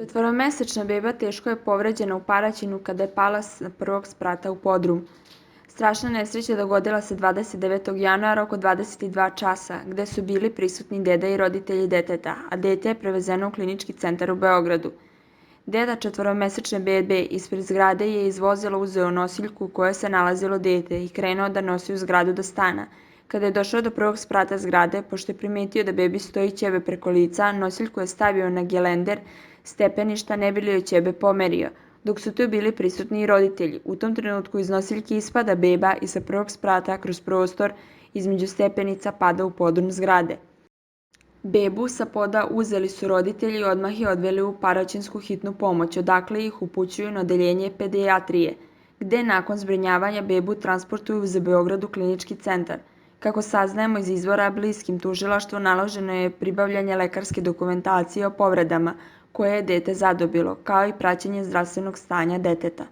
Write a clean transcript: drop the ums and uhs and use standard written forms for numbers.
Četvoromesečna beba teško je povređena u Paraćinu kada je pala sa prvog sprata u podrum. Strašna nesreća dogodila se 29. januara oko 22 časa, gde su bili prisutni deda i roditelji deteta, a dete je prevezeno u klinički centar u Beogradu. Deda četvoromesečne bebe ispred zgrade je iz vozila uzeo nosiljku u kojoj se nalazilo dete i krenuo da nosi u zgradu do stana. Kada je došao do prvog sprata zgrade, pošto je primetio da bebi stoji ćebe preko lica, nosiljku je stavio na gelender stepeništa ne bi li joj ćebe pomerio, dok su tu bili prisutni i roditelji. U tom trenutku iz nosiljke ispada beba i sa prvog sprata kroz prostor između stepenica pada u podrum zgrade. Bebu sa poda uzeli su roditelji i odmah je odveli u Paraćinsku hitnu pomoć, odakle ih upućuju na odeljenje pedijatrije, gde nakon zbrinjavanja bebu transportuju za Beograd u klinički centar. Kako saznajemo iz izvora bliskim tužilaštvu, naloženo je pribavljanje lekarske dokumentacije o povredama koje je dete zadobilo, kao i praćenje zdravstvenog stanja deteta.